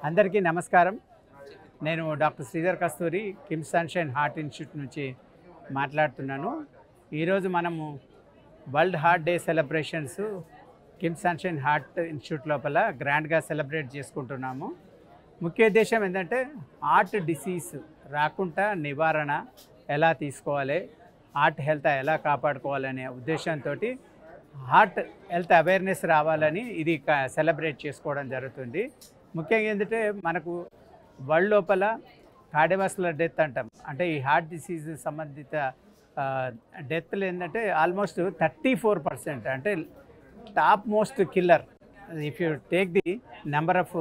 అందరికీ నమస్కారం. నేను డాక్టర్ శ్రీధర్ కస్తూరి కిమ్స్ సన్షైన్ హార్ట్ ఇన్స్టిట్యూట్ నుంచి మాట్లాడుతున్నాను. ఈరోజు మనము world heart day celebrations KIMS sunshine heart institute లోపల గ్రాండ్గా సెలబ్రేట్ చేసుకుంటున్నాము. ముఖ్య ఉద్దేశం ఏంటంటే హార్ట్ డిసీజ్ రాకుండా నివారణ ఎలా తీసుకోవాలి, హార్ట్ హెల్త్ ఎలా కాపాడుకోవాలనే ఉద్దేశంతో హార్ట్ హెల్త్ అవేర్నెస్ రావాలని ఇది సెలబ్రేట్ చేసుకోవడం జరుగుతుంది. ముఖ్యంగా ఏంటంటే మనకు వరల్డ్ లోపల కార్డియోవాస్కులర్ డెత్ అంటాం, అంటే ఈ హార్ట్ డిసీజ్ సంబంధిత డెత్లు ఏంటంటే ఆల్మోస్ట్ 34%, అంటే top most killer. If you take the number of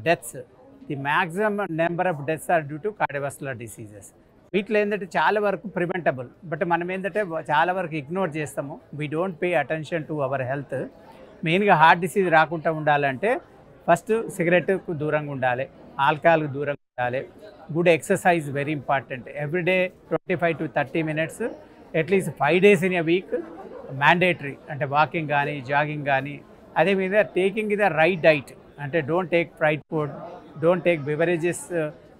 deaths, the maximum number of deaths are due to cardiovascular diseases. వీటిలో ఏంటంటే చాలా వరకు ప్రివెంటబుల్, బట్ మనం ఏంటంటే చాలా వరకు ఇగ్నోర్ చేస్తాము. We don't pay attention to our health. మెయిన్గా హార్ట్ డిసీజ్ రాకుండా ఉండాలంటే ఫస్ట్ సిగరెట్కు దూరంగా ఉండాలి, ఆల్కహాల్కు దూరంగా ఉండాలి. Good exercise very important. Everyday 25 to 30 minutes, at least 5 days in a week mandatory. అంటే వాకింగ్ కానీ జాగింగ్ కానీ. అదేవిధంగా టేకింగ్ ద రైట్ డైట్, అంటే don't take fried food, don't take beverages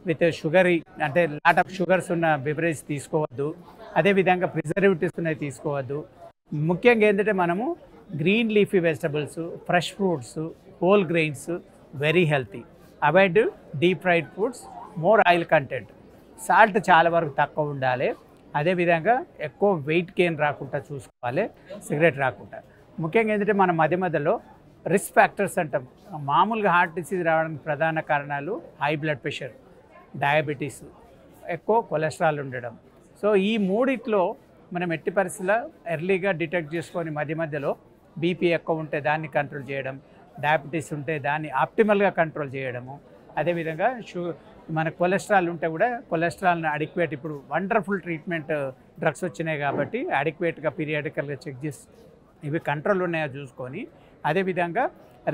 with sugary, అంటే లాట్ ఆఫ్ షుగర్స్ ఉన్న beverage తీసుకోవద్దు. అదేవిధంగా preservatives ఉన్నవి తీసుకోవద్దు. ముఖ్యంగా ఏంటంటే మనము green leafy vegetables, fresh fruits, whole grains very healthy. Avoid deep fried foods, more oil content. Salt చాలా వరకు తక్కువ ఉండాలి. అదేవిధంగా ఎక్కువ వెయిట్ గెయిన్ రాకుండా చూసుకోవాలి, సిగరెట్ రాకుండా. ముఖ్యంగా ఏంటంటే మన మధ్యలో రిస్క్ ఫ్యాక్టర్స్ అంటాం. మామూలుగా హార్ట్ డిసీజ్ రావడానికి ప్రధాన కారణాలు హై బ్లడ్ ప్రెషర్, డయాబెటీస్, ఎక్కువ కొలెస్ట్రాల్ ఉండడం. సో ఈ మూడిట్లో మనం ఎట్టి పరిస్థితుల్లో ఎర్లీగా డిటెక్ట్ చేసుకొని మధ్యలో బీపీ ఎక్కువ ఉంటే దాన్ని కంట్రోల్ చేయడం, డయాబెటీస్ ఉంటే దాన్ని ఆప్టిమల్గా కంట్రోల్ చేయడము. అదేవిధంగా మన కొలెస్ట్రాల్ ఉంటే కూడా కొలెస్ట్రాల్ని అడిక్వేట్, ఇప్పుడు వండర్ఫుల్ ట్రీట్మెంట్ డ్రగ్స్ వచ్చినాయి కాబట్టి అడిక్వేట్గా పీరియాడికల్గా చెక్ చేసి ఇవి కంట్రోల్ ఉన్నాయో చూసుకొని, అదేవిధంగా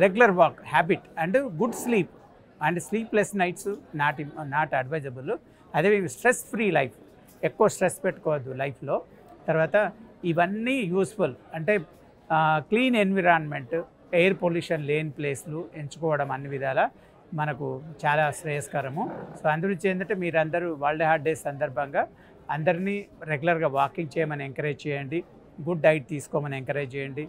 regular walk habit and good sleep and sleepless nights not advisable. అదేవిధంగా స్ట్రెస్ ఫ్రీ లైఫ్, ఎక్కువ స్ట్రెస్ పెట్టుకోవద్దు లైఫ్లో. తర్వాత ఇవన్నీ యూస్ఫుల్, అంటే క్లీన్ ఎన్విరాన్మెంట్, ఎయిర్ పొల్యూషన్ లేని ప్లేస్లు ఎంచుకోవడం అన్ని విధాల మనకు చాలా శ్రేయస్కరము. సో అందుగురించి ఏంటంటే మీరందరూ వరల్డ్ హార్ట్ డే సందర్భంగా అందరినీ రెగ్యులర్గా వాకింగ్ చేయమని ఎంకరేజ్ చేయండి, గుడ్ డైట్ తీసుకోమని ఎంకరేజ్ చేయండి,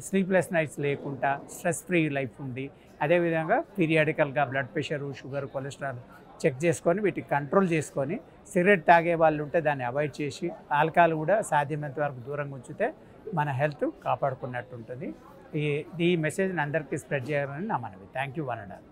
స్లీప్లెస్ నైట్స్ లేకుండా స్ట్రెస్ ఫ్రీ లైఫ్ ఉంది. అదేవిధంగా పీరియాడికల్గా blood pressure, sugar, cholesterol check చేసుకొని వీటికి కంట్రోల్ చేసుకొని, సిగరెట్ తాగే వాళ్ళు ఉంటే దాన్ని అవాయిడ్ చేసి, ఆల్కహాల్ కూడా సాధ్యమైనంత వరకు దూరంగా ఉంచితే మన హెల్త్ కాపాడుకున్నట్టు ఉంటుంది. ఈ మెసేజ్ని అందరికీ స్ప్రెడ్ చేయాలని నా మనవి. Thank you one and all.